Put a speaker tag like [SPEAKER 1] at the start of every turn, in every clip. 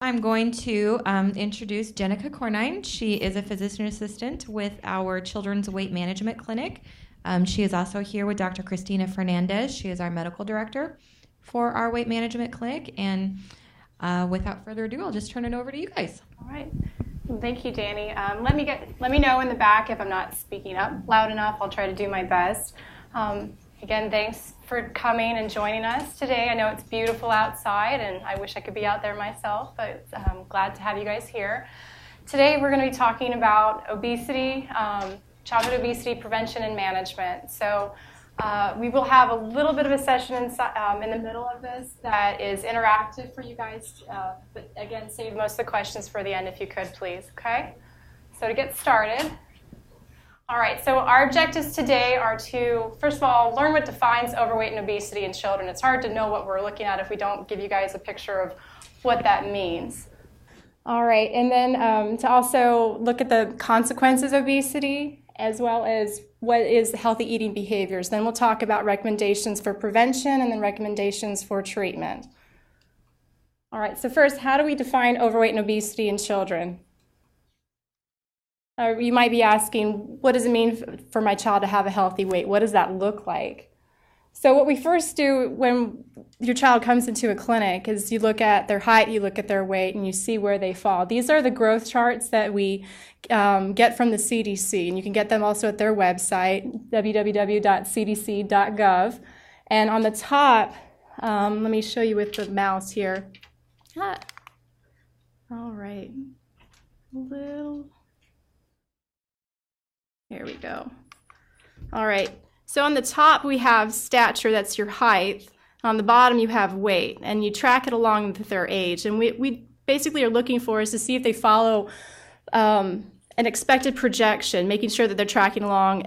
[SPEAKER 1] I'm going to introduce Jenica Cornine. She is a physician assistant with our Children's Weight Management Clinic. She is also here with Dr. Christina Fernandez. She is our medical director for our weight management clinic. And without further ado, I'll just turn it over to you guys.
[SPEAKER 2] All right. Thank you, Danny. Let me know in the back if I'm not speaking up loud enough. I'll try to do my best. Again, thanks for coming and joining us today. I know it's beautiful outside, and I wish I could be out there myself, but I'm glad to have you guys here. Today, we're going to be talking about obesity, childhood obesity prevention and management. So we will have a little bit of a session in the middle of this that is interactive for you guys, but again, save most of the questions for the end if you could, please, okay? So to get started, all right, so our objectives today are to, first of all, learn what defines overweight and obesity in children. It's hard to know what we're looking at if we don't give you guys a picture of what that means. All right, and then to also look at the consequences of obesity, as well as what is healthy eating behaviors. Then we'll talk about recommendations for prevention and then recommendations for treatment. All right, so first, how do we define overweight and obesity in children? You might be asking, what does it mean for my child to have a healthy weight? What does that look like? So what we first do when your child comes into a clinic is you look at their height, you look at their weight, and you see where they fall. These are the growth charts that we get from the CDC, and you can get them also at their website, www.cdc.gov. And on the top, let me show you with the mouse here. All right, Here we go. All right, so on the top we have stature, that's your height. On the bottom you have weight, and you track it along with their age. And we basically are looking for is to see if they follow an expected projection, making sure that they're tracking along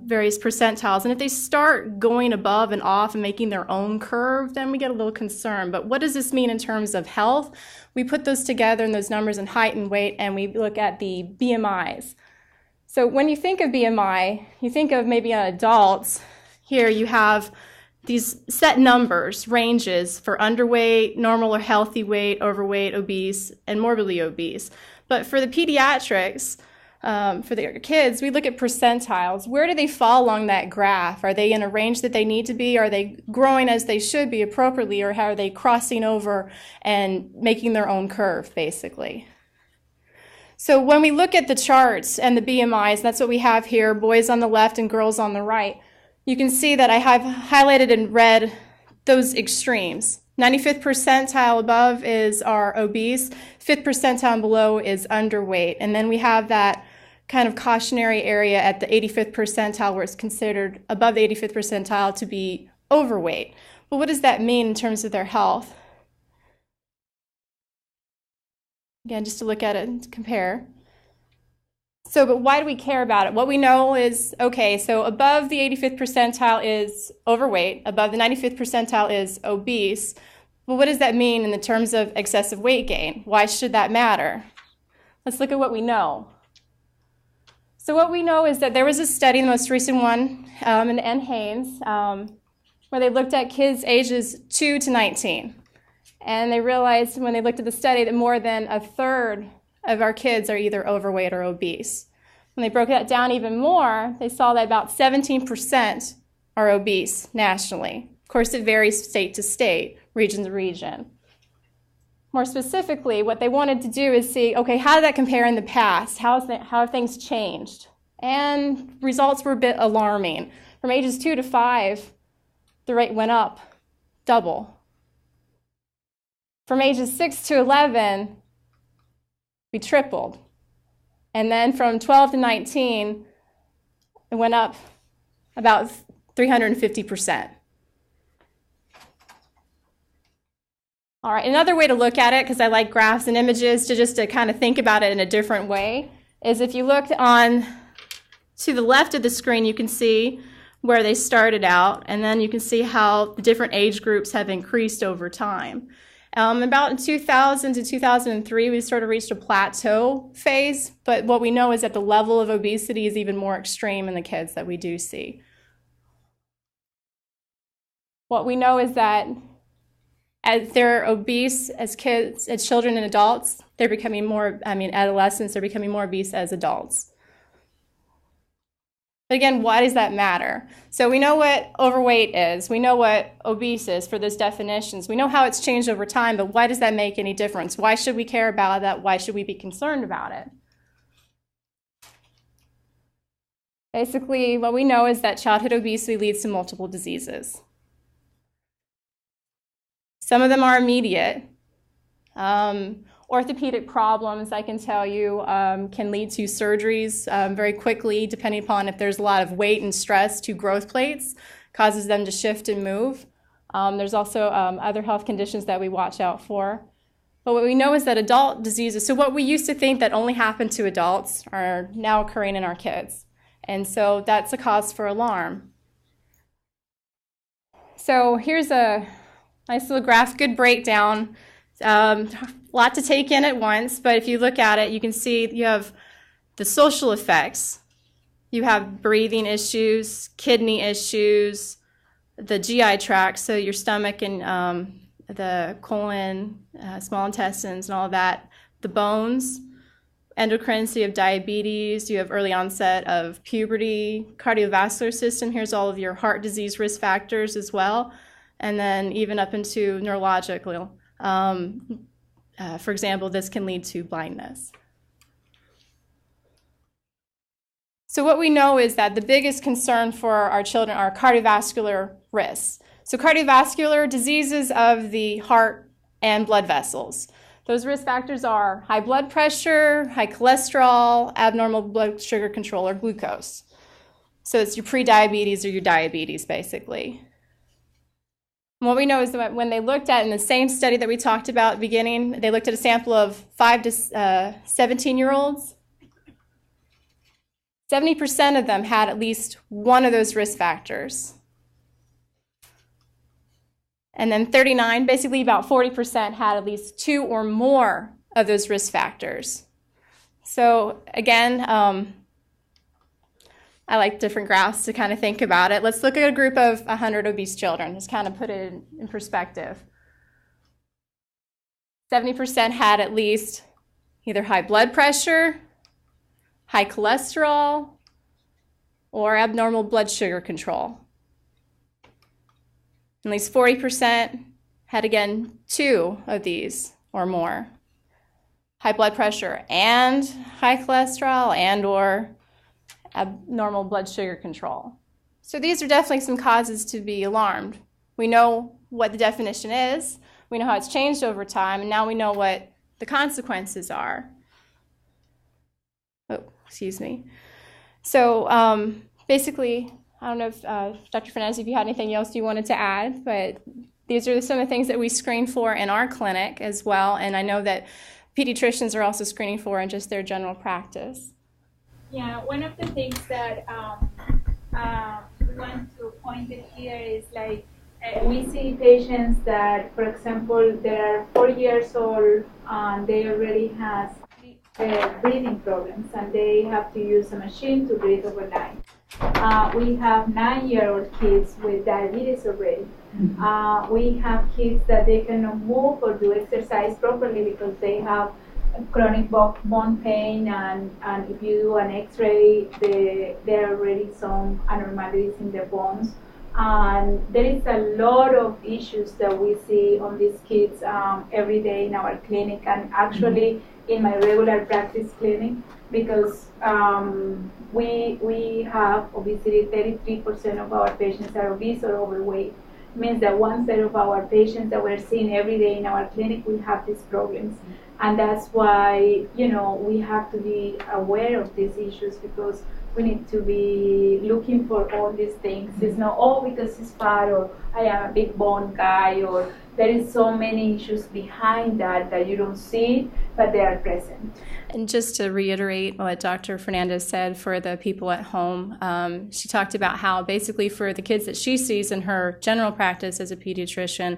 [SPEAKER 2] various percentiles. And if they start going above and off and making their own curve, then we get a little concerned. But what does this mean in terms of health? We put those together in those numbers in height and weight, and we look at the BMIs. So when you think of BMI, you think of maybe on adults. Here you have these set numbers, ranges for underweight, normal or healthy weight, overweight, obese, and morbidly obese. But for the pediatrics, for the kids, we look at percentiles. Where do they fall along that graph? Are they in a range that they need to be? Are they growing as they should be appropriately? Or how are they crossing over and making their own curve, basically? So when we look at the charts and the BMIs, that's what we have here, boys on the left and girls on the right, you can see that I have highlighted in red those extremes. 95th percentile above is our obese, 5th percentile and below is underweight. And then we have that kind of cautionary area at the 85th percentile where it's considered above the 85th percentile to be overweight. But what does that mean in terms of their health? Again, just to look at it and to compare. So, but why do we care about it? What we know is, okay, so above the 85th percentile is overweight, above the 95th percentile is obese. Well, what does that mean in the terms of excessive weight gain? Why should that matter? Let's look at what we know. So what we know is that there was a study, the most recent one, in N. Haynes, where they looked at kids ages 2 to 19. And they realized when they looked at the study that more than a third of our kids are either overweight or obese. When they broke that down even more, they saw that about 17% are obese nationally. Of course, it varies state to state, region to region. More specifically, what they wanted to do is see, okay, how did that compare in the past? How have things changed? And results were a bit alarming. From ages 2 to 5, the rate went up double. From ages 6 to 11, we tripled. And then from 12 to 19, it went up about 350%. All right, another way to look at it, because I like graphs and images, to kind of think about it in a different way, is if you look on to the left of the screen, you can see where they started out, and then you can see how the different age groups have increased over time. About in 2000 to 2003, we sort of reached a plateau phase, but what we know is that the level of obesity is even more extreme in the kids that we do see. What we know is that as they're obese as kids, as children and adults, they're becoming more, adolescents, they're becoming more obese as adults. But again, why does that matter? So we know what overweight is. We know what obese is for those definitions. We know how it's changed over time, but why does that make any difference? Why should we care about that? Why should we be concerned about it? Basically, what we know is that childhood obesity leads to multiple diseases. Some of them are immediate. Orthopedic problems, I can tell you, can lead to surgeries very quickly, depending upon if there's a lot of weight and stress to growth plates, causes them to shift and move. There's also other health conditions that we watch out for. But what we know is that adult diseases, so what we used to think that only happened to adults are now occurring in our kids. And so that's a cause for alarm. So here's a nice little graph, good breakdown. A lot to take in at once, but if you look at it, you can see you have the social effects. You have breathing issues, kidney issues, the GI tract, so your stomach and the colon, small intestines and all of that, the bones, endocrine, so you have diabetes, you have early onset of puberty, cardiovascular system, here's all of your heart disease risk factors as well, and then even up into neurological. For example, this can lead to blindness. So what we know is that the biggest concern for our children are cardiovascular risks. So cardiovascular diseases of the heart and blood vessels. Those risk factors are high blood pressure, high cholesterol, abnormal blood sugar control, or glucose. So it's your pre-diabetes or your diabetes, basically. And what we know is that when they looked at, in the same study that we talked about at the beginning, they looked at a sample of 5 to 17-year-olds. 70% of them had at least one of those risk factors. And then 39, basically about 40%, had at least 2 or more of those risk factors. So again, I like different graphs to kind of think about it. Let's look at a group of 100 obese children, just kind of put it in perspective. 70% had at least either high blood pressure, high cholesterol, or abnormal blood sugar control. At least 40% had, again, 2 of these or more. High blood pressure and high cholesterol and or abnormal blood sugar control. So these are definitely some causes to be alarmed. We know what the definition is, we know how it's changed over time, and now we know what the consequences are. Oh, excuse me. So basically, I don't know if Dr. Fernandez, if you had anything else you wanted to add, but these are some of the things that we screen for in our clinic as well, and I know that pediatricians are also screening for in just their general practice.
[SPEAKER 3] Yeah, one of the things that we want to point it here is like we see patients that, for example, they are 4 years old and they already have breathing problems and they have to use a machine to breathe overnight. We have 9-year-old kids with diabetes already. We have kids that they cannot move or do exercise properly because they have chronic bone pain, and if you do an x-ray, there are already some abnormalities in the bones. And there is a lot of issues that we see on these kids every day in our clinic, and actually in my regular practice clinic, because we have obesity. 33% of our patients are obese or overweight. It means that 1/3 of our patients that we're seeing every day in our clinic will have these problems. And that's why, we have to be aware of these issues, because we need to be looking for all these things. It's not, because he's fat, or I am a big bone guy, or there is so many issues behind that you don't see, but they are present.
[SPEAKER 2] And just to reiterate what Dr. Fernandez said for the people at home, she talked about how basically for the kids that she sees in her general practice as a pediatrician,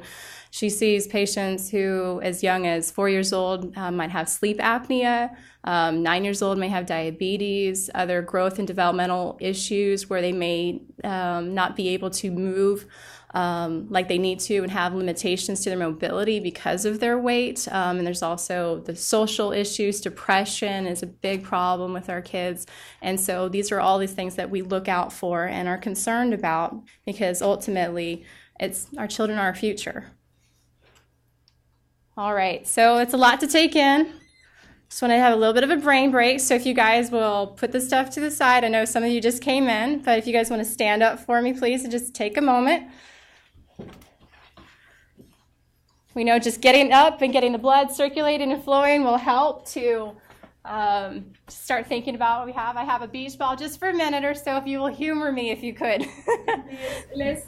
[SPEAKER 2] she sees patients who, as young as 4 years old, might have sleep apnea, 9 years old may have diabetes, other growth and developmental issues where they may not be able to move like they need to and have limitations to their mobility because of their weight. And there's also the social issues. Depression is a big problem with our kids. And so these are all these things that we look out for and are concerned about, because ultimately it's our children are our future. All right, so it's a lot to take in. Just want to have a little bit of a brain break, so if you guys will put the stuff to the side. I know some of you just came in, but if you guys want to stand up for me, please, and just take a moment. We know just getting up and getting the blood circulating and flowing will help to start thinking about what we have. I have a beach ball just for a minute or so, if you will humor me if you could.
[SPEAKER 3] Let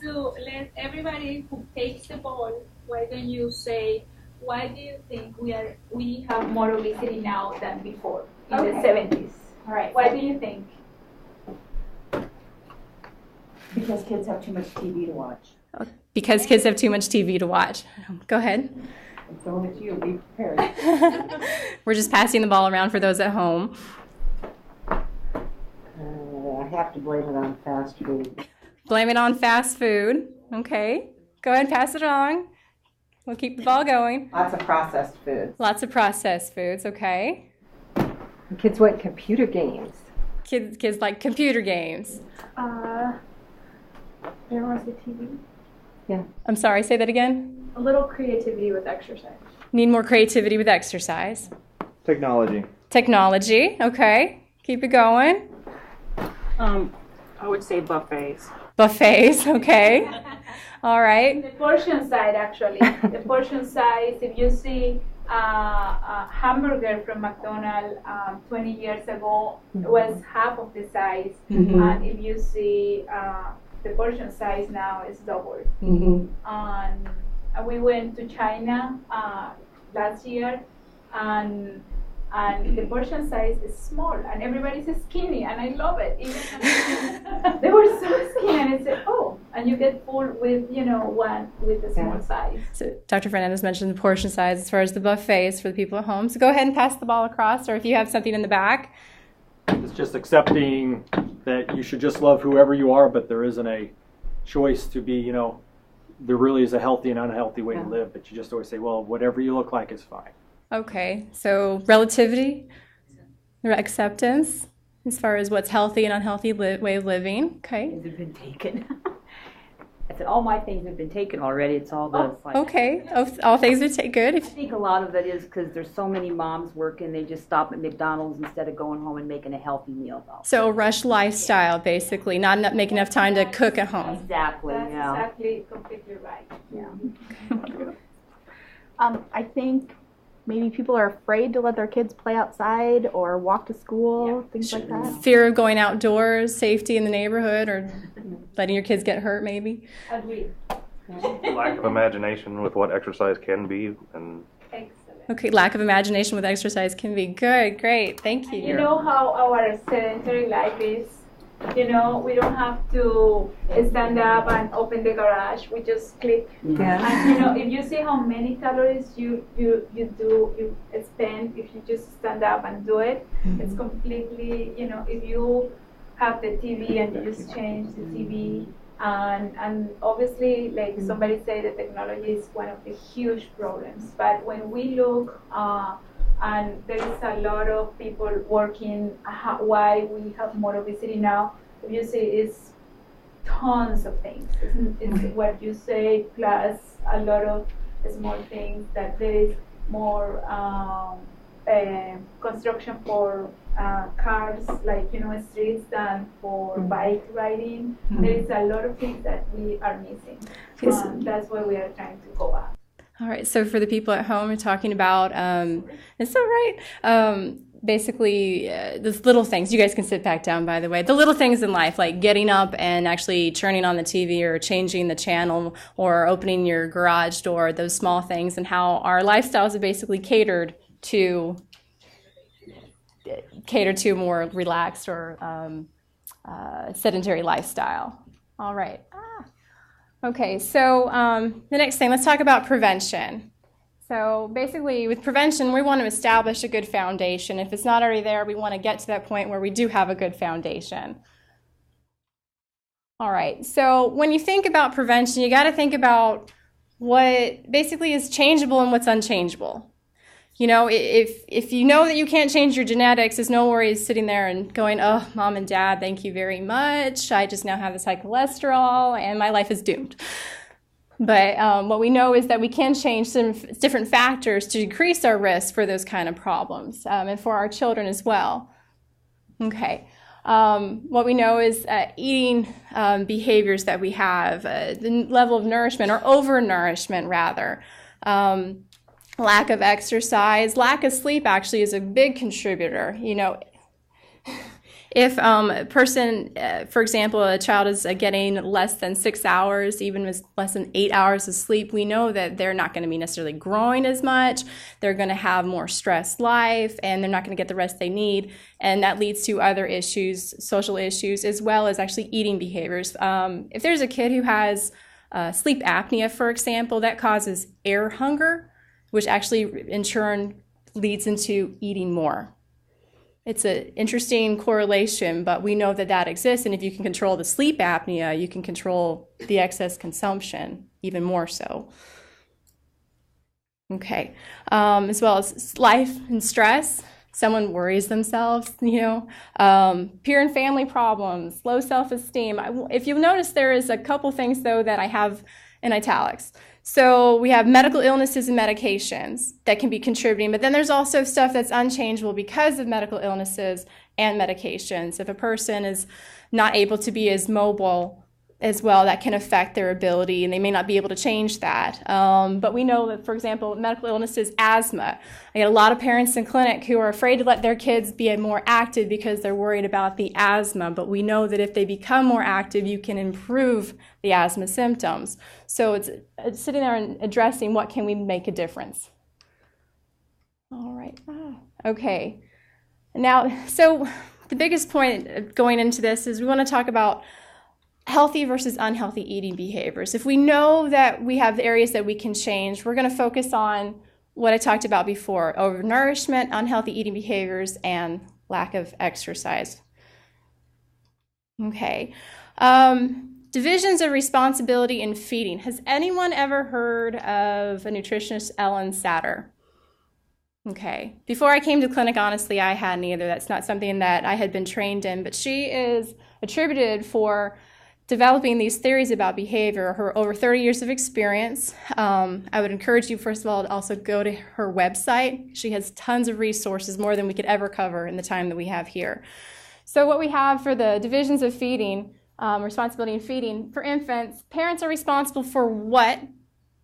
[SPEAKER 3] everybody who takes the ball, why don't you say, why do you think we have more obesity now than before in the 70s?
[SPEAKER 4] All right.
[SPEAKER 3] Why do you think?
[SPEAKER 4] Because kids have too much TV to watch.
[SPEAKER 2] Because kids have too much TV to watch. Go ahead.
[SPEAKER 4] I'm throwing it to you. Be prepared.
[SPEAKER 2] We're just passing the ball around for those at home.
[SPEAKER 4] I have to blame it on fast food.
[SPEAKER 2] Blame it on fast food. Okay. Go ahead and pass it on. We'll keep the ball going.
[SPEAKER 4] Lots of processed foods.
[SPEAKER 2] Lots of processed foods, okay.
[SPEAKER 4] Kids want computer games.
[SPEAKER 2] Kids like computer games.
[SPEAKER 3] There was the TV.
[SPEAKER 4] Yeah.
[SPEAKER 2] I'm sorry, say that again?
[SPEAKER 3] A little creativity with exercise.
[SPEAKER 2] Need more creativity with exercise.
[SPEAKER 5] Technology.
[SPEAKER 2] Technology, okay. Keep it going.
[SPEAKER 6] I would say buffets.
[SPEAKER 2] Buffets, okay. All right.
[SPEAKER 3] The portion size, actually. The portion size, if you see a hamburger from McDonald's 20 years ago, was half of the size. And if you see the portion size now is double. And we went to China last year, and the portion size is small, and everybody's skinny, and I love it. Even they were so skinny, and I said, oh, and you get full with, one with the small size.
[SPEAKER 2] So Dr. Fernandez mentioned the portion size as far as the buffets for the people at home. So go ahead and pass the ball across, or if you have something in the back.
[SPEAKER 5] It's just accepting that you should just love whoever you are, but there isn't a choice to be, there really is a healthy and unhealthy way to live, but you just always say, well, whatever you look like is fine.
[SPEAKER 2] Okay, so relativity, acceptance, as far as what's healthy and unhealthy way of living. Okay.
[SPEAKER 7] Things have been taken. I said all my things have been taken already. It's all this.
[SPEAKER 2] Okay, all things are good.
[SPEAKER 7] I think a lot of it is because there's so many moms working, they just stop at McDonald's instead of going home and making a healthy meal.
[SPEAKER 2] So a rush lifestyle, basically, not making enough time to cook at home.
[SPEAKER 7] Exactly.
[SPEAKER 3] That's
[SPEAKER 7] Yeah.
[SPEAKER 3] exactly completely right.
[SPEAKER 7] Yeah.
[SPEAKER 8] I think maybe people are afraid to let their kids play outside or walk to school, things like that.
[SPEAKER 2] Fear of going outdoors, safety in the neighborhood, or letting your kids get hurt, maybe.
[SPEAKER 3] Agreed.
[SPEAKER 9] Lack of imagination with what exercise can be, and
[SPEAKER 3] Excellent.
[SPEAKER 2] Okay, lack of imagination with exercise can be good. Great, thank you.
[SPEAKER 3] You know how our sedentary life is? We don't have to stand up and open the garage. We just click.
[SPEAKER 4] Yeah.
[SPEAKER 3] And if you see how many calories you spend if you just stand up and do it, it's completely, if you have the TV and you just change the TV, and obviously, like somebody said, the technology is one of the huge problems. But when we look, and there is a lot of people working why we have more obesity now. If you see, it's tons of things. It's what you say plus a lot of small things, that there is more construction for cars, like streets, than for bike riding. There is a lot of things that we are missing. That's why we are trying to go up.
[SPEAKER 2] All right, so for the people at home, we're talking about, it's all right, basically the little things. You guys can sit back down, by the way. The little things in life, like getting up and actually turning on the TV or changing the channel or opening your garage door, those small things, and how our lifestyles are basically catered to more relaxed or sedentary lifestyle. All right. Okay, so the next thing, let's talk about prevention. So basically with prevention, we want to establish a good foundation. If it's not already there, we want to get to that point where we do have a good foundation. All right, so when you think about prevention, you got to think about what basically is changeable and what's unchangeable. You know, if you know that you can't change your genetics, there's no worries sitting there and going, oh, mom and dad, thank you very much. I just now have this high cholesterol and my life is doomed. But what we know is that we can change some different factors to decrease our risk for those kind of problems and for our children as well. Okay. What we know is eating behaviors that we have, the level of nourishment or overnourishment rather, lack of exercise, lack of sleep actually is a big contributor. You know, if a person, for example, a child is getting less than 6 hours, even with less than 8 hours of sleep, we know that they're not going to be necessarily growing as much. They're going to have more stressed life, and they're not going to get the rest they need. And that leads to other issues, social issues, as well as actually eating behaviors. If there's a kid who has sleep apnea, for example, that causes air hunger, which actually in turn leads into eating more. It's an interesting correlation, but we know that that exists, and if you can control the sleep apnea, you can control the excess consumption even more so. Okay, as well as life and stress. Someone worries themselves, you know, peer and family problems, low self-esteem. If you notice, there is a couple things, though, that I have in italics. So we have medical illnesses and medications that can be contributing, but then there's also stuff that's unchangeable because of medical illnesses and medications. If a person is not able to be as mobile as well, that can affect their ability, and they may not be able to change that. But we know that, for example, medical illnesses, asthma. I get a lot of parents in clinic who are afraid to let their kids be more active because they're worried about the asthma, but we know that if they become more active, you can improve the asthma symptoms. So it's sitting there and addressing what can we make a difference. All right, okay. Now, so the biggest point going into this is we want to talk about healthy versus unhealthy eating behaviors. If we know that we have areas that we can change, we're going to focus on what I talked about before, overnourishment, unhealthy eating behaviors, and lack of exercise. Okay. Divisions of responsibility in feeding. Has anyone ever heard of a nutritionist, Ellen Satter? Okay. Before I came to clinic, honestly, I hadn't either. That's not something that I had been trained in, but she is attributed for developing these theories about behavior, her over 30 years of experience. I would encourage you, first of all, to also go to her website. She has tons of resources, more than we could ever cover in the time that we have here. So what we have for the divisions of feeding, responsibility in feeding, for infants, parents are responsible for what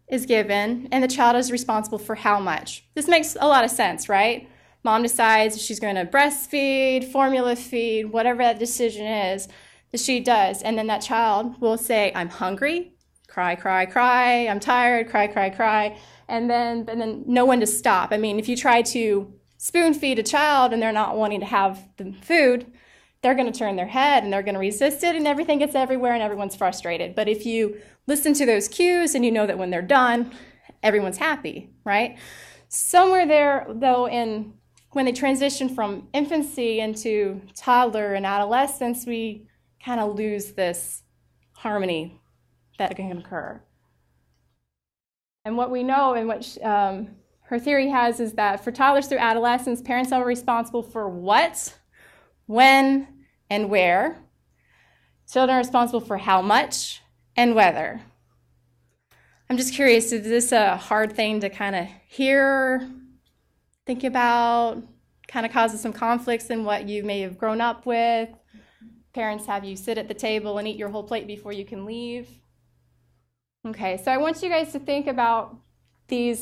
[SPEAKER 2] is given, and the child is responsible for how much. This makes a lot of sense, right? Mom decides if she's going to breastfeed, formula feed, whatever that decision is, that she does, and then that child will say, I'm hungry, cry, cry, cry, I'm tired, cry, cry, cry, and then know when to stop. I mean, if you try to spoon feed a child and they're not wanting to have the food, they're going to turn their head and they're going to resist it, and everything gets everywhere and everyone's frustrated. But if you listen to those cues and you know that when they're done, everyone's happy, right? Somewhere there, though, when they transition from infancy into toddler and adolescence, we kind of lose this harmony that can occur. And what we know, and what her theory has, is that for toddlers through adolescence, parents are responsible for what, when, and where. Children are responsible for how much and whether. I'm just curious, is this a hard thing to kind of hear, think about, kind of causes some conflicts in what you may have grown up with? Parents have you sit at the table and eat your whole plate before you can leave. Okay, so I want you guys to think about these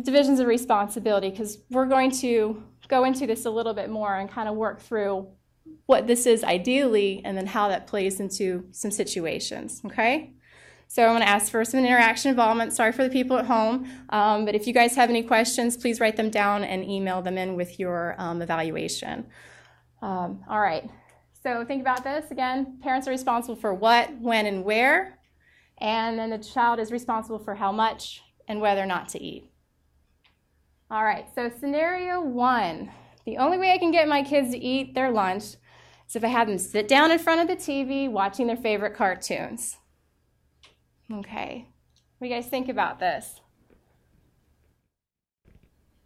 [SPEAKER 2] divisions of responsibility, because we're going to go into this a little bit more and kind of work through what this is ideally and then how that plays into some situations, okay? So I'm going to ask for some interaction involvement. Sorry for the people at home, but if you guys have any questions, please write them down and email them in with your evaluation. All right. So think about this. Again, parents are responsible for what, when, and where, and then the child is responsible for how much and whether or not to eat. All right, so scenario one. The only way I can get my kids to eat their lunch So if I have them sit down in front of the TV watching their favorite cartoons. Okay, what do you guys think about this?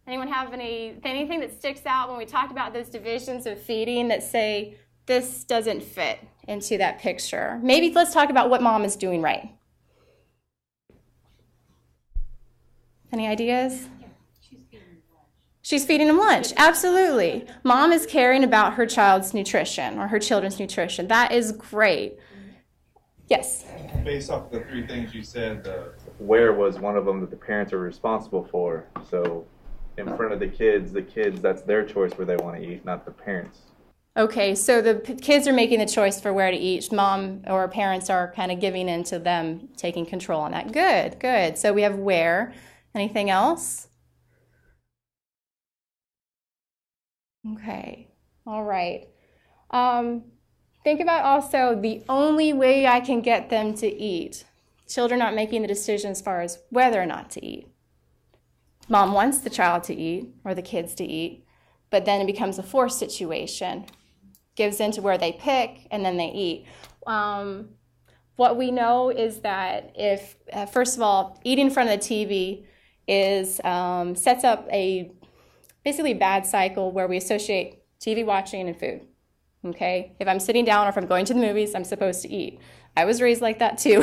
[SPEAKER 2] Anyone have anything that sticks out when we talked about those divisions of feeding that say this doesn't fit into that picture? Maybe let's talk about what mom is doing right. Any ideas? She's feeding them lunch, absolutely. Mom is caring about her child's nutrition or her children's nutrition. That is great. Yes?
[SPEAKER 10] Based off the three things you said, where was one of them that the parents are responsible for. So in front of the kids, that's their choice where they want to eat, not the parents.
[SPEAKER 2] Okay, so the kids are making the choice for where to eat. Mom or parents are kind of giving in to them taking control on that. Good, good. So we have where. Anything else? Okay, all right. Think about also the only way I can get them to eat. Children aren't making the decision as far as whether or not to eat. Mom wants the child to eat or the kids to eat, but then it becomes a forced situation. Gives in to where they pick and then they eat. What we know is that if, first of all, eating in front of the TV sets up a basically bad cycle where we associate TV watching and food. Okay, if I'm sitting down or if I'm going to the movies, I'm supposed to eat. I was raised like that too.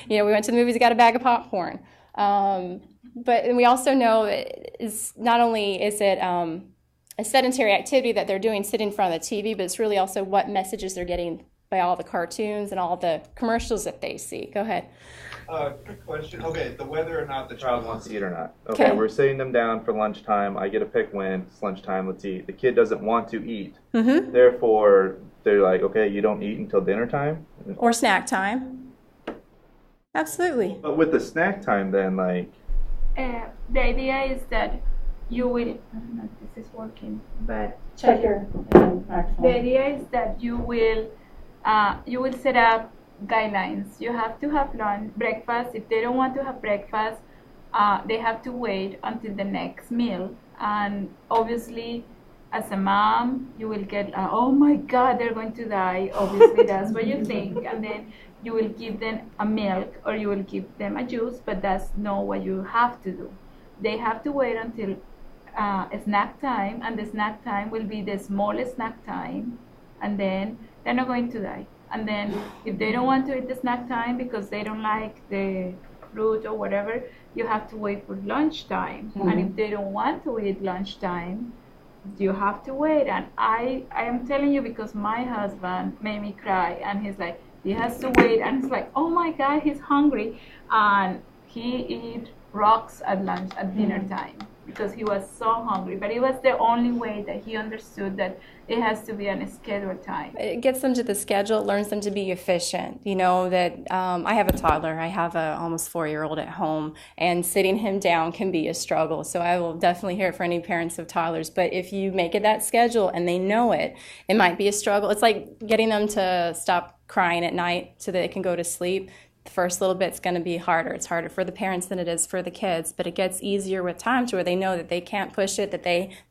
[SPEAKER 2] We went to the movies, got a bag of popcorn. But we also know is not only is it a sedentary activity that they're doing sitting in front of the TV, but it's really also what messages they're getting by all the cartoons and all the commercials that they see. Go ahead.
[SPEAKER 10] Quick question. Okay, the whether or not the child wants to eat or not. Okay, we're sitting them down for lunchtime. I get to pick when. It's lunchtime, let's eat. The kid doesn't want to eat. Mm-hmm. Therefore, they're like, okay, you don't eat until dinner time?
[SPEAKER 2] Or snack time. Absolutely.
[SPEAKER 10] But with the snack time then, like...
[SPEAKER 3] the idea is that you will, I don't know if this is working, but
[SPEAKER 6] Check your
[SPEAKER 3] the idea is that you will set up guidelines. You have to have breakfast. If they don't want to have breakfast, they have to wait until the next meal. And obviously, as a mom, you will get, oh my God, they're going to die. Obviously, that's what you think. And then you will give them a milk or you will give them a juice, but that's not what you have to do. They have to wait until snack time, and the snack time will be the smallest snack time, and then they're not going to die. And then if they don't want to eat the snack time because they don't like the fruit or whatever, you have to wait for lunchtime. Mm-hmm. And if they don't want to eat lunchtime, you have to wait. And I am telling you because my husband made me cry, and he's like, he has to wait, and it's like, oh my God, he's hungry. And he eat rocks at dinner time because he was so hungry. But it was the only way that he understood that it has to be on a scheduled time.
[SPEAKER 2] It gets them to the schedule, it learns them to be efficient. That I have a toddler, I have a almost 4-year-old at home, and sitting him down can be a struggle. So I will definitely hear it for any parents of toddlers. But if you make it that schedule and they know it, it might be a struggle. It's like getting them to stop crying at night so that they can go to sleep. The first little bit's going to be harder. It's harder for the parents than it is for the kids, but it gets easier with time to where they know that they can't push it,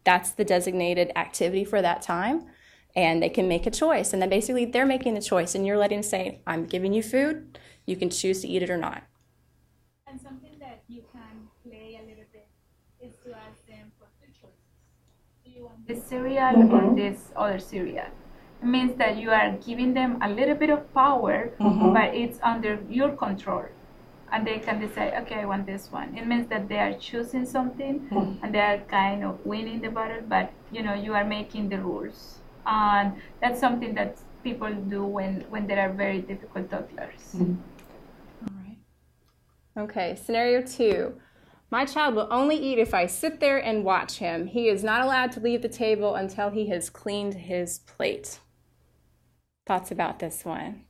[SPEAKER 2] that's the designated activity for that time, and they can make a choice. And then basically they're making the choice, and you're letting them say, I'm giving you food, you can choose to eat it or not.
[SPEAKER 3] And something that you can play a little bit is to ask them for two choices. Do you want this cereal or this other cereal? It means that you are giving them a little bit of power, but it's under your control. And they can decide, okay, I want this one. It means that they are choosing something and they are kind of winning the battle, but you are making the rules. And that's something that people do when there are very difficult toddlers.
[SPEAKER 2] All right. Okay, scenario 2. My child will only eat if I sit there and watch him. He is not allowed to leave the table until he has cleaned his plate. Thoughts about this one?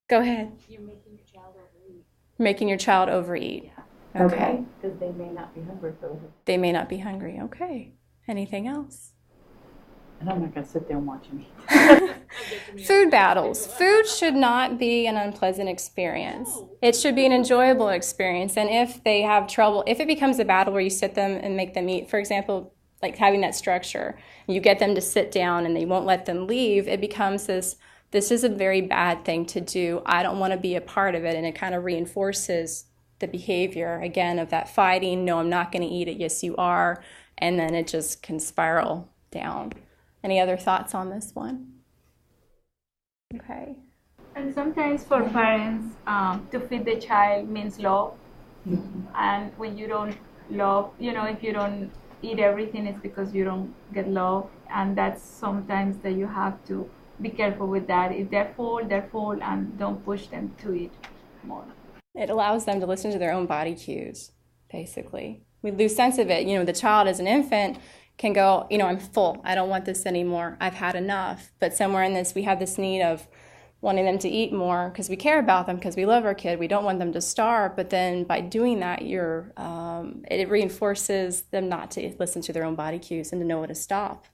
[SPEAKER 2] Go ahead.
[SPEAKER 6] You're making your child overeat.
[SPEAKER 2] Making your child overeat. Yeah. Okay.
[SPEAKER 6] Because they may not be hungry for it.
[SPEAKER 2] They may not be hungry. Okay. Anything else?
[SPEAKER 6] And I'm not going to sit there and watch them eat.
[SPEAKER 2] Food battles. Food should not be an unpleasant experience. It should be an enjoyable experience. And if they have trouble, if it becomes a battle where you sit them and make them eat, for example, like having that structure. You get them to sit down and they won't let them leave. It becomes this is a very bad thing to do. I don't want to be a part of it. And it kind of reinforces the behavior, again, of that fighting. No, I'm not going to eat it. Yes, you are. And then it just can spiral down. Any other thoughts on this one? Okay.
[SPEAKER 3] And sometimes for parents, to feed the child means love. And when you don't love, if you don't eat everything, it's because you don't get love. And that's sometimes that you have to be careful with that. If they're full, and don't push them to eat more.
[SPEAKER 2] It allows them to listen to their own body cues, basically. We lose sense of it. The child as an infant can go, I'm full. I don't want this anymore. I've had enough. But somewhere in this, we have this need of wanting them to eat more because we care about them, because we love our kid. We don't want them to starve. But then by doing that, it reinforces them not to listen to their own body cues and to know when to stop.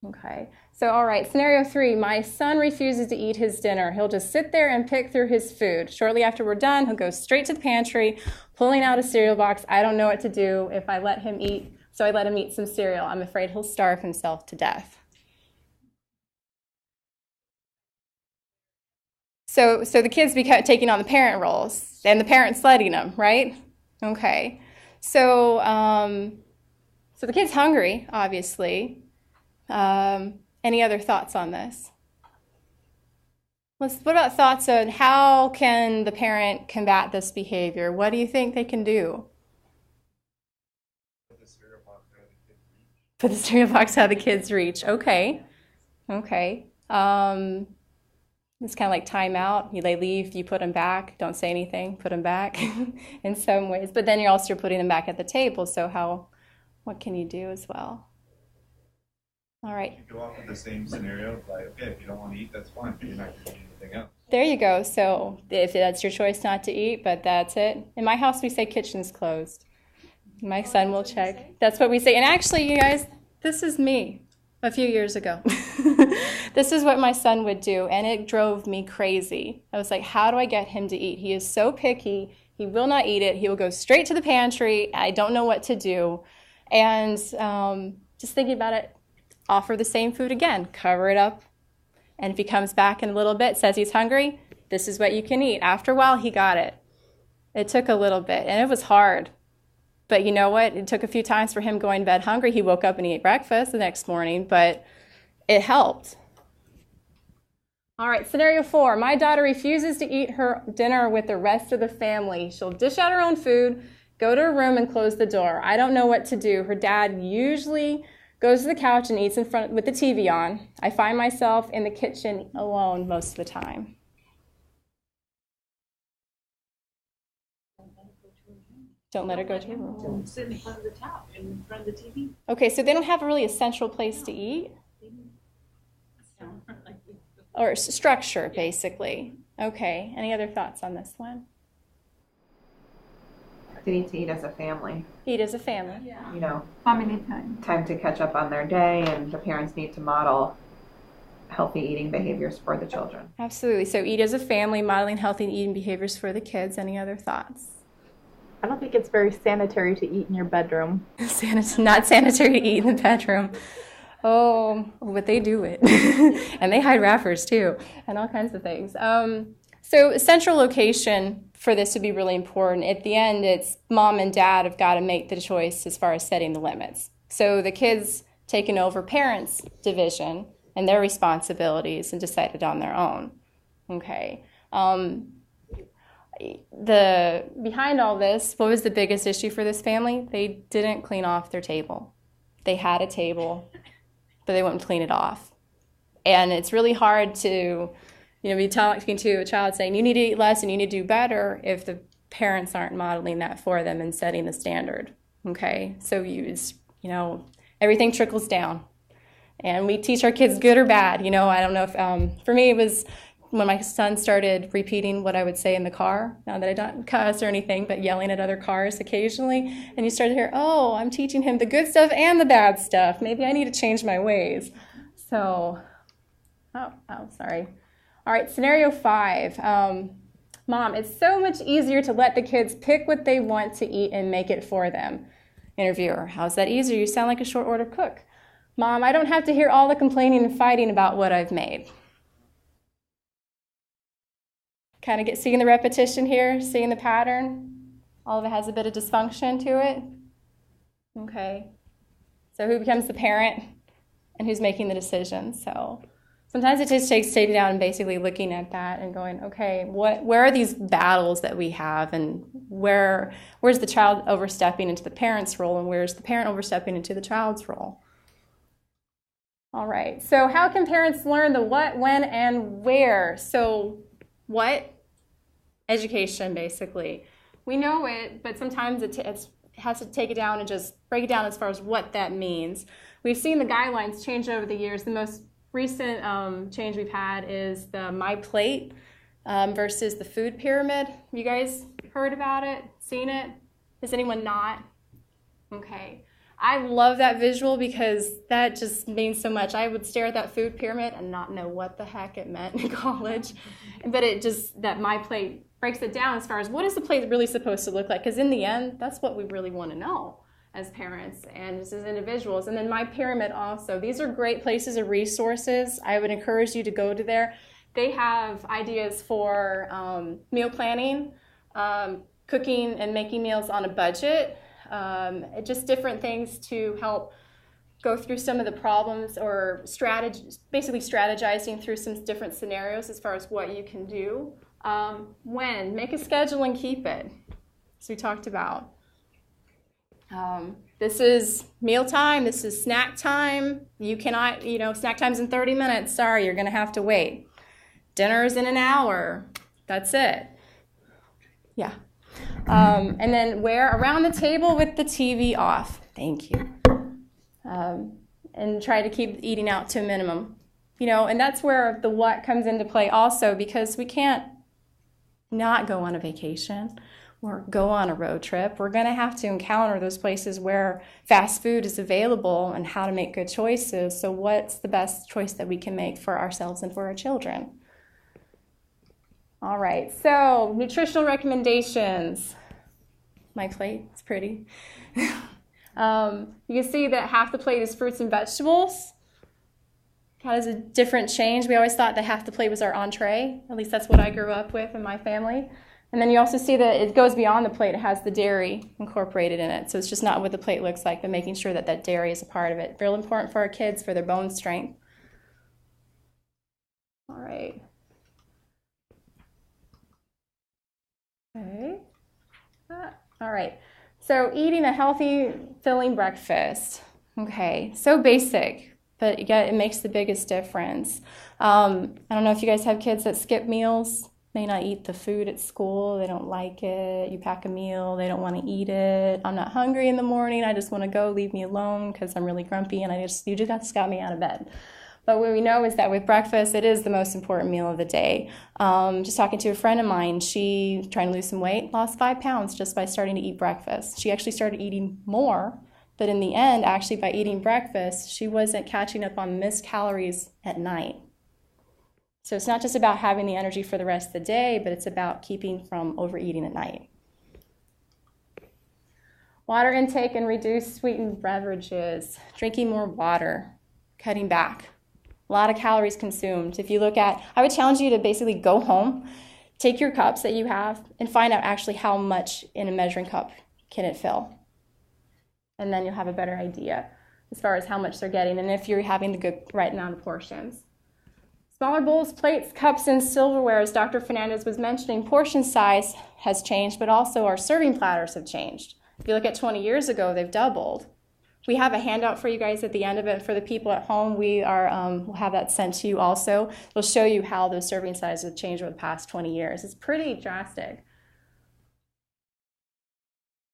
[SPEAKER 2] Okay. So, all right, scenario 3, my son refuses to eat his dinner. He'll just sit there and pick through his food. Shortly after we're done, he'll go straight to the pantry, pulling out a cereal box. I don't know what to do if I let him eat, so I let him eat some cereal. I'm afraid he'll starve himself to death. So the kids become taking on the parent roles, and the parent's letting them, right? Okay. So the kid's hungry, obviously. Any other thoughts on this? What about thoughts on how can the parent combat this behavior? What do you think they can do? Put the cereal box out of the kids' reach. Okay. It's kind of like timeout. They leave, you put them back. Don't say anything, put them back in some ways. But then you're also putting them back at the table. So what can you do as well? All right.
[SPEAKER 10] You go off with the same scenario, like, okay, if you don't want to eat, that's fine, but you're not going to eat anything else.
[SPEAKER 2] There you go. So if that's your choice not to eat, but that's it. In my house, we say kitchen's closed. My son will check. That's what we say. And actually, you guys, this is me a few years ago. This is what my son would do, and it drove me crazy. I was like, how do I get him to eat? He is so picky. He will not eat it. He will go straight to the pantry. I don't know what to do. And just thinking about it, offer the same food again, cover it up, and if he comes back in a little bit, says he's hungry, this is what you can eat. After a while, he got it. It took a little bit, and it was hard. But you know what? It took a few times for him going to bed hungry. He woke up and he ate breakfast the next morning, but it helped. All right, scenario 4. My daughter refuses to eat her dinner with the rest of the family. She'll dish out her own food, go to her room, and close the door. I don't know what to do. Her dad usually goes to the couch and eats in front with the TV on. I find myself in the kitchen alone most of the time. Don't let her go to her room.
[SPEAKER 6] Don't sit in front of the couch, in front of the TV.
[SPEAKER 2] Okay, so they don't have really a central place to eat? Or structure, basically. Okay, any other thoughts on this one?
[SPEAKER 11] They need to eat as a family.
[SPEAKER 2] Eat as a family.
[SPEAKER 3] Yeah. Family time.
[SPEAKER 11] Time to catch up on their day, and the parents need to model healthy eating behaviors for the children.
[SPEAKER 2] Absolutely. So eat as a family, modeling healthy eating behaviors for the kids. Any other thoughts?
[SPEAKER 8] I don't think it's very sanitary to eat in your bedroom.
[SPEAKER 2] Not sanitary to eat in the bedroom. Oh, but they do it. And they hide wrappers too, and all kinds of things. So central location for this would be really important. At the end, it's mom and dad have got to make the choice as far as setting the limits. So the kids taking over parents' division and their responsibilities and decided on their own. Okay. Behind all this, what was the biggest issue for this family? They didn't clean off their table. They had a table, but they wouldn't clean it off. And it's really hard to, be talking to a child saying, you need to eat less and you need to do better if the parents aren't modeling that for them and setting the standard. Okay? So everything trickles down. And we teach our kids good or bad. I don't know if, for me, it was when my son started repeating what I would say in the car, not that I don't cuss or anything, but yelling at other cars occasionally. And you start to hear, oh, I'm teaching him the good stuff and the bad stuff. Maybe I need to change my ways. So, sorry. All right, scenario 5. Mom, it's so much easier to let the kids pick what they want to eat and make it for them. Interviewer, how's that easier? You sound like a short order cook. Mom, I don't have to hear all the complaining and fighting about what I've made. Kind of seeing the repetition here, seeing the pattern. All of it has a bit of dysfunction to it. Okay. So who becomes the parent and who's making the decision? So sometimes it just takes sitting down and basically looking at that and going, okay, where are these battles that we have, and where's the child overstepping into the parent's role, and where's the parent overstepping into the child's role? All right, so how can parents learn the what, when, and where? So what? Education, basically. We know it, but sometimes it has to take it down and just break it down as far as what that means. We've seen the guidelines change over the years. The most recent change we've had is the My Plate versus the food pyramid. Have you guys heard about it, seen it? Has anyone not? Okay. I love that visual because that just means so much. I would stare at that food pyramid and not know what the heck it meant in college. But it just, that My Plate breaks it down as far as what is the plate really supposed to look like? Because in the end, that's what we really want to know as parents and just as individuals. And then My Pyramid also. These are great places of resources. I would encourage you to go to there. They have ideas for meal planning, cooking and making meals on a budget, just different things to help go through some of the problems or basically strategizing through some different scenarios as far as what you can do. When? Make a schedule and keep it, as we talked about. This is meal time. This is snack time. You cannot, snack time's in 30 minutes. Sorry, you're going to have to wait. Dinner's in an hour. That's it. Yeah. And then around the table with the TV off. Thank you. And try to keep eating out to a minimum. And that's where the what comes into play also, because we can't not go on a vacation or go on a road trip. We're going to have to encounter those places where fast food is available and how to make good choices. So what's the best choice that we can make for ourselves and for our children? All right, so nutritional recommendations. My plate, it's pretty. You can see that half the plate is fruits and vegetables. How does a different change? We always thought that half the plate was our entree. At least that's what I grew up with in my family. And then you also see that it goes beyond the plate. It has the dairy incorporated in it. So it's just not what the plate looks like, but making sure that that dairy is a part of it. Real important for our kids, for their bone strength. All right. Okay. All right. So eating a healthy, filling breakfast. Okay. So basic. But again, it makes the biggest difference. I don't know if you guys have kids that skip meals, may not eat the food at school, they don't like it. You pack a meal, they don't want to eat it. I'm not hungry in the morning, I just want to go, leave me alone because I'm really grumpy and you just got me out of bed. But what we know is that with breakfast, it is the most important meal of the day. Just talking to a friend of mine, she trying to lose some weight, lost 5 pounds just by starting to eat breakfast. She actually started eating more. But in the end, actually, by eating breakfast, she wasn't catching up on missed calories at night. So it's not just about having the energy for the rest of the day, but it's about keeping from overeating at night. Water intake and reduce sweetened beverages. Drinking more water. Cutting back. A lot of calories consumed. If you look at, I would challenge you to basically go home, take your cups that you have, and find out actually how much in a measuring cup can it fill. And then you'll have a better idea as far as how much they're getting and if you're having the good right amount of portions. Smaller bowls, plates, cups, and silverware, as Dr. Fernandez was mentioning, portion size has changed, but also our serving platters have changed. If you look at 20 years ago, they've doubled. We have a handout for you guys at the end of it. For the people at home, we'll have that sent to you also. It'll show you how those serving sizes have changed over the past 20 years. It's pretty drastic.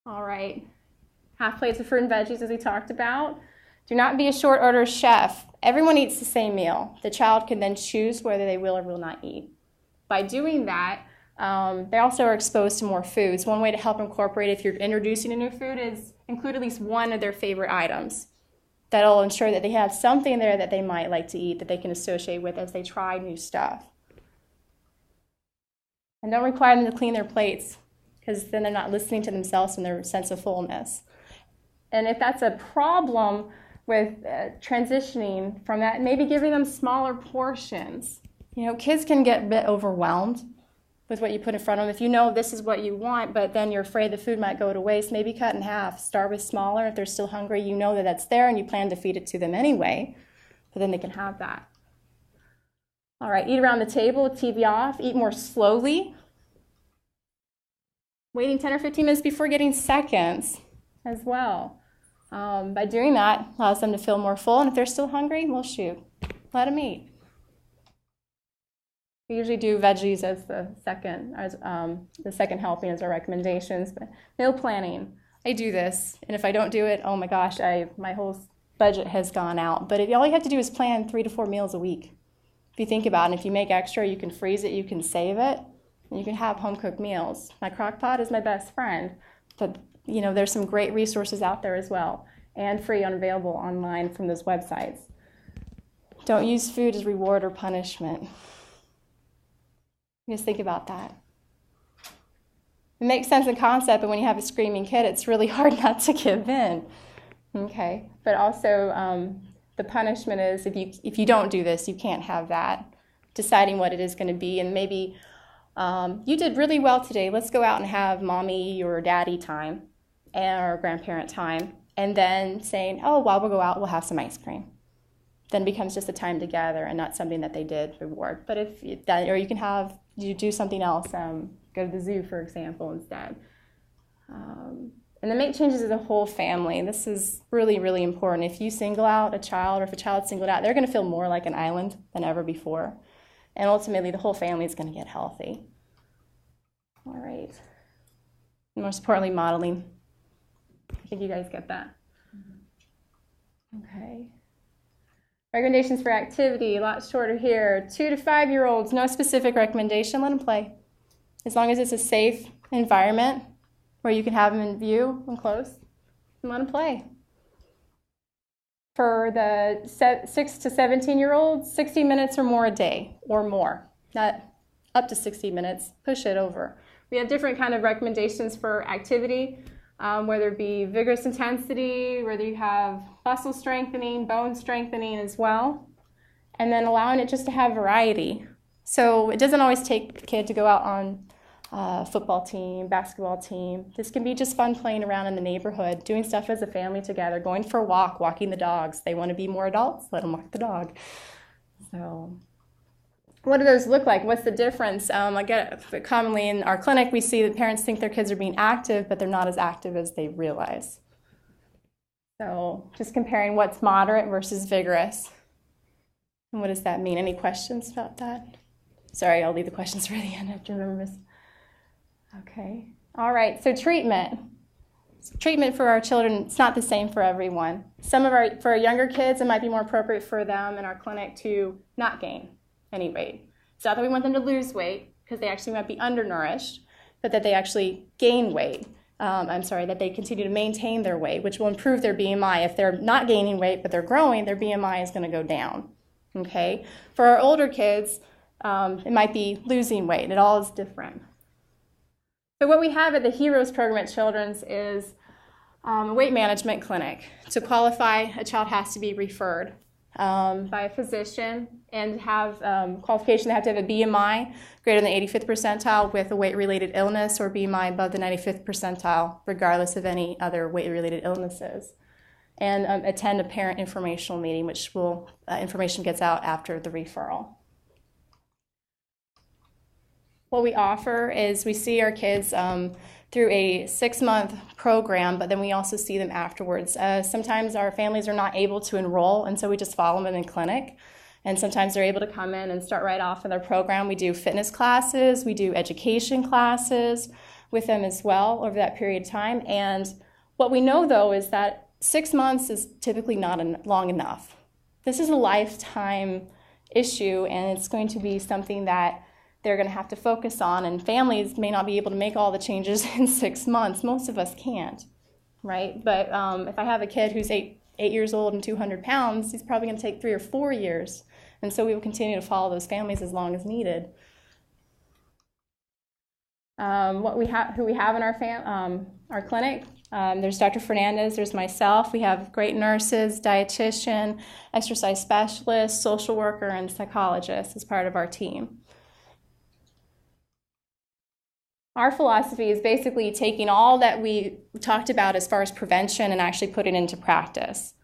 [SPEAKER 2] All right. Half plates of fruit and veggies, as we talked about. Do not be a short order chef. Everyone eats the same meal. The child can then choose whether they will or will not eat. By doing that, they also are exposed to more foods. One way to help incorporate if you're introducing a new food is include at least one of their favorite items. That'll ensure that they have something there that they might like to eat that they can associate with as they try new stuff. And don't require them to clean their plates because then they're not listening to themselves and their sense of fullness. And if that's a problem with transitioning from that, maybe giving them smaller portions. You know, kids can get a bit overwhelmed with what you put in front of them. If you know this is what you want, but then you're afraid the food might go to waste, maybe cut in half. Start with smaller. If they're still hungry, you know that that's there and you plan to feed it to them anyway, but then they can have that. All right, eat around the table, TV off, eat more slowly. Waiting 10 or 15 minutes before getting seconds as well. By doing that, allows them to feel more full, and if they're still hungry, well, shoot, let them eat. We usually do veggies as the second helping as our recommendations, but meal planning, I do this, and if I don't do it, oh my gosh, my whole budget has gone out. But all you have to do is plan 3 to 4 meals a week. If you think about it, if you make extra, you can freeze it, you can save it, and you can have home-cooked meals. My crock pot is my best friend, but you know, there's some great resources out there as well, and free and available online from those websites. Don't use food as reward or punishment. Just think about that. It makes sense in concept, but when you have a screaming kid, it's really hard not to give in. Okay, but also the punishment is if you don't do this, you can't have that. Deciding what it is going to be, and maybe you did really well today. Let's go out and have mommy or daddy time, or grandparent time, and then saying, oh, while we'll go out, we'll have some ice cream. Then it becomes just a time together and not something that they did reward. But or you can do something else, go to the zoo, for example, instead. And then make changes as a whole family. This is really, really important. If you single out a child, or if a child's singled out, they're going to feel more like an island than ever before. And ultimately, the whole family is going to get healthy. All right. And most importantly, modeling. I think you guys get that. Okay. Recommendations for activity, a lot shorter here. 2 to 5-year-olds, no specific recommendation, let them play. As long as it's a safe environment where you can have them in view and close, and let them play. For the 6 to 17-year-olds, 60 minutes or more a day, or more. Not up to 60 minutes, push it over. We have different kind of recommendations for activity, whether it be vigorous intensity, whether you have muscle strengthening, bone strengthening as well, and then allowing it just to have variety. So it doesn't always take a kid to go out on a football team, basketball team. This can be just fun playing around in the neighborhood, doing stuff as a family together, going for a walk, walking the dogs. They want to be more adults, let them walk the dog. So what do those look like? What's the difference? Commonly in our clinic, we see that parents think their kids are being active, but they're not as active as they realize. So just comparing what's moderate versus vigorous. And what does that mean? Any questions about that? Sorry, I'll leave the questions for the end. I have to remember this. Okay. All right, so treatment. Treatment for our children, it's not the same for everyone. For our younger kids, it might be more appropriate for them in our clinic to not gain any weight. It's not that we want them to lose weight, because they actually might be undernourished, but that they actually gain weight. That they continue to maintain their weight, which will improve their BMI. If they're not gaining weight, but they're growing, their BMI is going to go down. Okay? For our older kids, it might be losing weight. It all is different. So what we have at the HEROES program at Children's is a weight management clinic. To qualify, a child has to be referred by a physician and have qualification. They have to have a BMI greater than the 85th percentile with a weight-related illness, or BMI above the 95th percentile, regardless of any other weight-related illnesses. And attend a parent informational meeting, which information gets out after the referral. What we offer is we see our kids through a 6-month program, but then we also see them afterwards. Sometimes our families are not able to enroll, and so we just follow them in clinic. And sometimes they're able to come in and start right off in their program. We do fitness classes, we do education classes with them as well over that period of time. And what we know, though, is that 6 months is typically not long enough. This is a lifetime issue, and it's going to be something that they're going to have to focus on, and families may not be able to make all the changes in 6 months. Most of us can't, right? But if I have a kid who's 8 years old and 200 pounds, he's probably going to take 3 or 4 years. And so we will continue to follow those families as long as needed. Who we have in our clinic, There's Dr. Fernandez, there's myself. We have great nurses, dietitian, exercise specialist, social worker, and psychologist as part of our team. Our philosophy is basically taking all that we talked about as far as prevention and actually putting it into practice,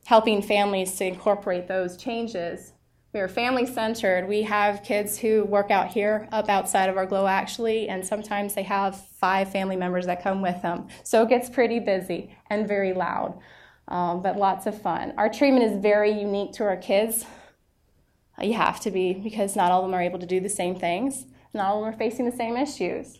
[SPEAKER 2] helping families to incorporate those changes. We are family-centered. We have kids who work out here up outside of our glow actually, and sometimes they have 5 family members that come with them. So it gets pretty busy and very loud, but lots of fun. Our treatment is very unique to our kids. You have to be, because not all of them are able to do the same things. Not all of them are facing the same issues.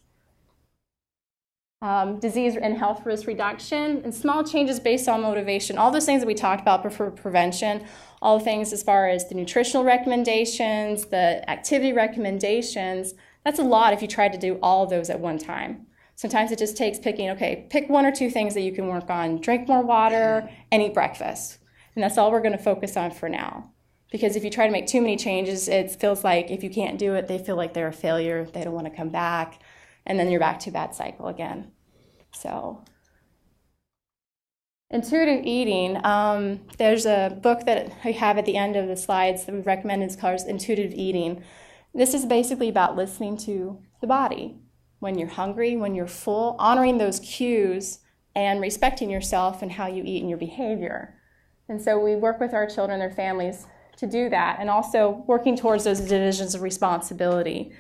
[SPEAKER 2] Disease and health risk reduction, and small changes based on motivation. All those things that we talked about for prevention, all the things as far as the nutritional recommendations, the activity recommendations, that's a lot if you tried to do all of those at one time. Sometimes it just takes pick 1 or 2 things that you can work on. Drink more water and eat breakfast. And that's all we're going to focus on for now. Because if you try to make too many changes, it feels like if you can't do it, they feel like they're a failure, they don't want to come back, and then you're back to a bad cycle again. So, intuitive eating, there's a book that I have at the end of the slides that we recommend. It's called Intuitive Eating. This is basically about listening to the body. When you're hungry, when you're full, honoring those cues and respecting yourself and how you eat and your behavior. And so we work with our children and their families to do that, and also working towards those divisions of responsibility.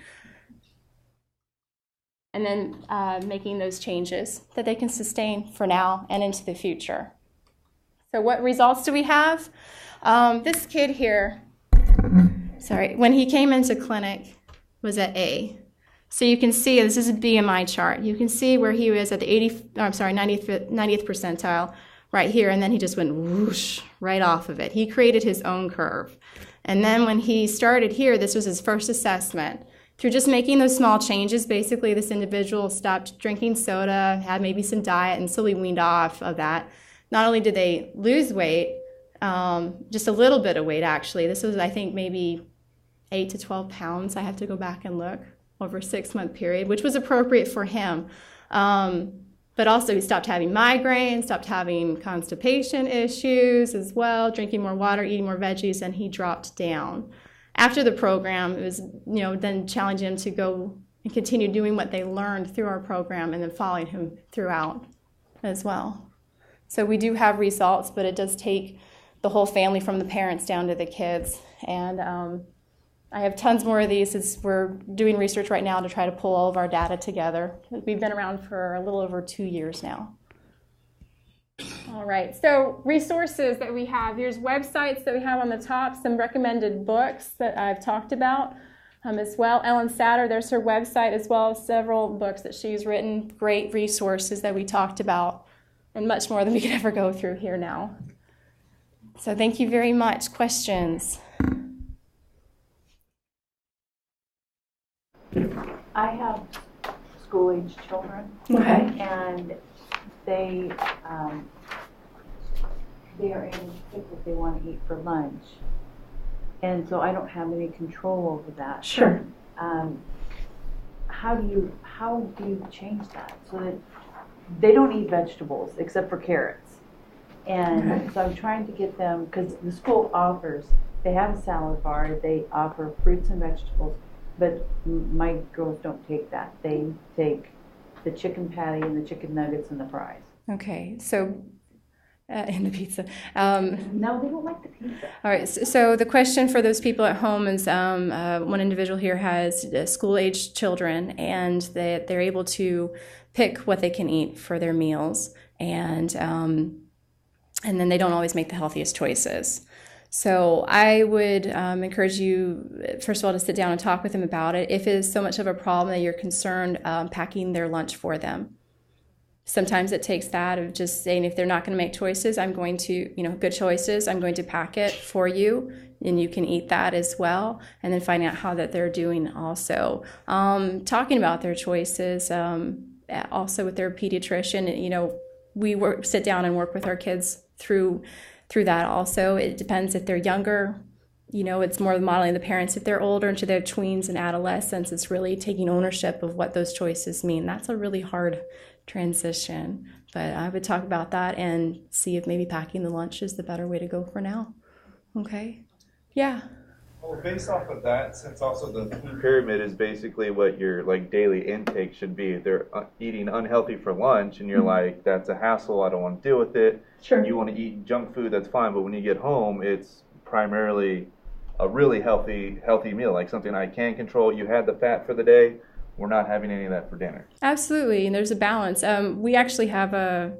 [SPEAKER 2] And then making those changes that they can sustain for now and into the future. So what results do we have? This kid here, when he came into clinic, was at A. So you can see, this is a BMI chart. You can see where he was at the 90th percentile right here, and then he just went whoosh right off of it. He created his own curve. And then when he started here, this was his first assessment. Through just making those small changes, basically this individual stopped drinking soda, had maybe some diet, and slowly weaned off of that. Not only did they lose weight, just a little bit of weight actually. This was, I think, maybe 8 to 12 pounds. I have to go back and look over a 6-month period, which was appropriate for him. But also he stopped having migraines, stopped having constipation issues as well, drinking more water, eating more veggies, and he dropped down. After the program, it was, then challenging him to go and continue doing what they learned through our program and then following him throughout as well. So we do have results, but it does take the whole family from the parents down to the kids. And I have tons more of these as we're doing research right now to try to pull all of our data together. We've been around for a little over 2 years now. All right, so resources that we have. Here's websites that we have on the top, some recommended books that I've talked about as well. Ellen Satter, there's her website as well as several books that she's written, great resources that we talked about, and much more than we could ever go through here now. So thank you very much. Questions?
[SPEAKER 6] I have school-age children.
[SPEAKER 2] Okay.
[SPEAKER 6] And they are able to pick what they want to eat for lunch. And so I don't have any control over that.
[SPEAKER 2] Sure.
[SPEAKER 6] How do you change that so that they don't eat vegetables except for carrots? And
[SPEAKER 2] Okay.
[SPEAKER 6] so I'm trying to get them, because the school they have a salad bar, they offer fruits and vegetables, but my girls don't take that. They take the chicken patty and the chicken nuggets and the fries.
[SPEAKER 2] Okay, so and the pizza.
[SPEAKER 6] No, they don't like the pizza.
[SPEAKER 2] All right, so the question for those people at home is one individual here has school-aged children, and they're able to pick what they can eat for their meals, and then they don't always make the healthiest choices. So I would encourage you, first of all, to sit down and talk with them about it. If it is so much of a problem that you're concerned packing their lunch for them. Sometimes it takes that of just saying, if they're not going to make choices, I'm going to, good choices, I'm going to pack it for you, and you can eat that as well, and then find out how that they're doing also. Talking about their choices, also with their pediatrician, we sit down and work with our kids through that also. It depends if they're younger, it's more modeling the parents. If they're older, into their tweens and adolescents, it's really taking ownership of what those choices mean. That's a really hard transition. But I would talk about that and see if maybe packing the lunch is the better way to go for now. Okay? Yeah.
[SPEAKER 10] Well, based off of that, since also the food pyramid is basically what your like daily intake should be. If they're eating unhealthy for lunch, and you're like, that's a hassle, I don't want to deal with it.
[SPEAKER 2] Sure.
[SPEAKER 10] You want to eat junk food, that's fine. But when you get home, it's primarily a really healthy meal, like something I can control. You had the fat for the day. We're not having any of that for dinner.
[SPEAKER 2] Absolutely, and there's a balance. We actually have I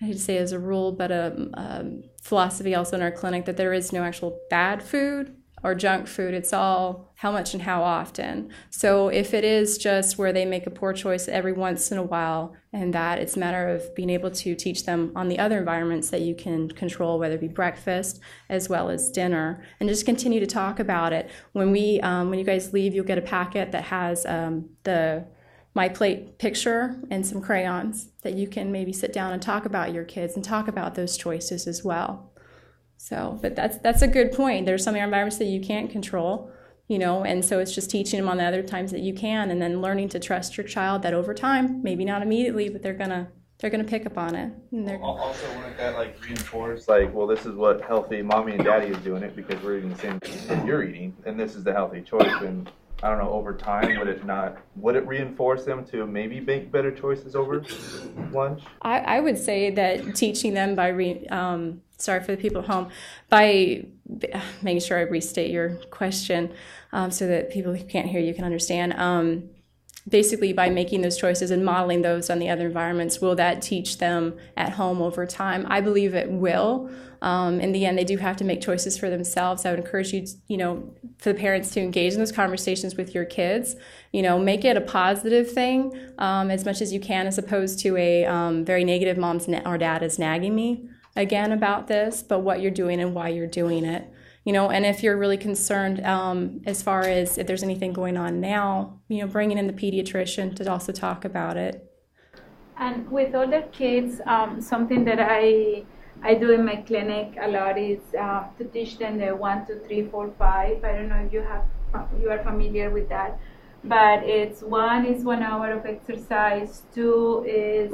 [SPEAKER 2] hate to say as a rule, but a philosophy also in our clinic that there is no actual bad food or junk food. It's all how much and how often. So if it is just where they make a poor choice every once in a while, and that it's a matter of being able to teach them on the other environments that you can control, whether it be breakfast as well as dinner, and just continue to talk about it. When you guys leave, you'll get a packet that has the My Plate picture and some crayons that you can maybe sit down and talk about your kids and talk about those choices as well. So, but that's a good point. There's some environments that you can't control, and so it's just teaching them on the other times that you can, and then learning to trust your child that over time, maybe not immediately, but they're gonna pick up on it. And
[SPEAKER 10] also, wouldn't that reinforce well, this is what healthy mommy and daddy is doing it because we're eating the same thing that you're eating, and this is the healthy choice. And I don't know, over time, would it reinforce them to maybe make better choices over lunch?
[SPEAKER 2] I would say that teaching them by sorry for the people at home, by making sure I restate your question so that people who can't hear you can understand. Basically, by making those choices and modeling those on the other environments, will that teach them at home over time? I believe it will. In the end, they do have to make choices for themselves. I would encourage you, for the parents to engage in those conversations with your kids. Make it a positive thing as much as you can, as opposed to a very negative mom or dad is nagging me again about this, but what you're doing and why you're doing it. And if you're really concerned as far as if there's anything going on now, bringing in the pediatrician to also talk about it.
[SPEAKER 3] And with older kids, something that I do in my clinic a lot is to teach them the 1, 2, 3, 4, 5. I don't know if you are familiar with that, but it's 1 is 1 hour of exercise, 2 is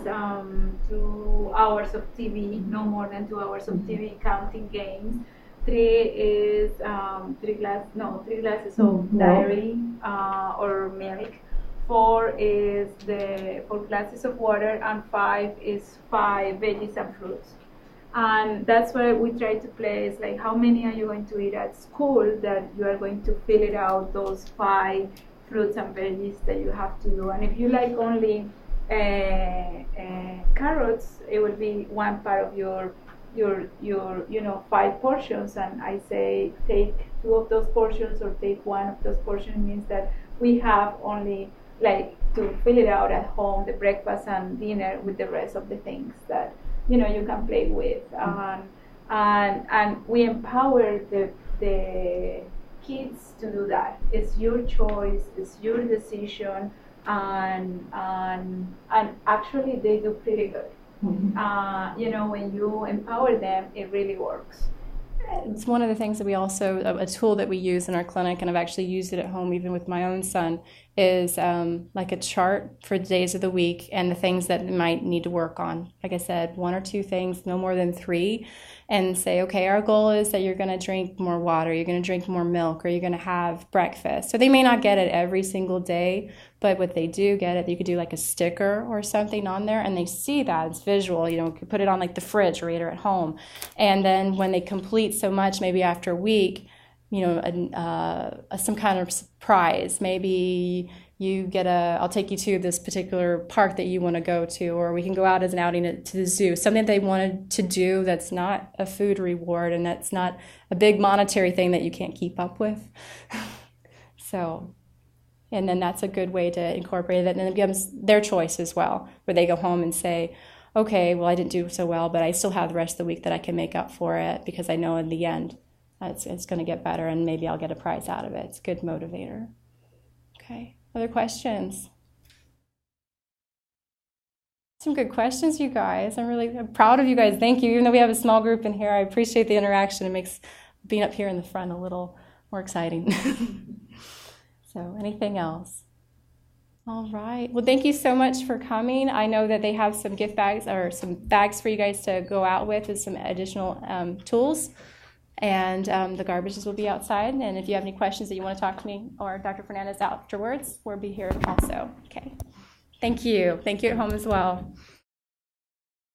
[SPEAKER 3] 2 hours of TV, no more than 2 hours of TV, counting games. 3 is 3 glasses of dairy or milk. 4 is the 4 glasses of water, and 5 is 5 veggies and fruits. And that's what we try to play is how many are you going to eat at school that you are going to fill it out, those 5 fruits and veggies that you have to do. And if you like only carrots, it will be 1 part of your 5 portions, and I say take 2 of those portions or take 1 of those portions. Means that we have only to fill it out at home, the breakfast and dinner, with the rest of the things that you can play with, and we empower the kids to do that. It's your choice, it's your decision, and actually they do pretty good. When you empower them, it really works.
[SPEAKER 2] It's one of the things that we also, a tool that we use in our clinic, and I've actually used it at home even with my own son, is like a chart for the days of the week and the things that they might need to work on. Like I said, 1 or 2 things, no more than 3, and say, okay, our goal is that you're going to drink more water, you're going to drink more milk, or you're going to have breakfast. So they may not get it every single day, but what they do get it, you could do a sticker or something on there, and they see that, it's visual, you could put it on the refrigerator at home. And then when they complete so much, maybe after a week, some kind of surprise. Maybe you get I'll take you to this particular park that you want to go to, or we can go out as an outing to the zoo. Something they wanted to do that's not a food reward and that's not a big monetary thing that you can't keep up with. So, and then that's a good way to incorporate it, and it becomes their choice as well, where they go home and say, okay, well, I didn't do so well, but I still have the rest of the week that I can make up for it because I know in the end it's going to get better, and maybe I'll get a prize out of it. It's a good motivator. Okay, other questions? Some good questions, you guys. I'm really proud of you guys. Thank you. Even though we have a small group in here, I appreciate the interaction. It makes being up here in the front a little more exciting. So anything else? All right. Well, thank you so much for coming. I know that they have some gift bags or some bags for you guys to go out with some additional tools. And the garbages will be outside. And if you have any questions that you want to talk to me or Dr. Fernandez afterwards, we'll be here also. Okay. Thank you. Thank you at home as well.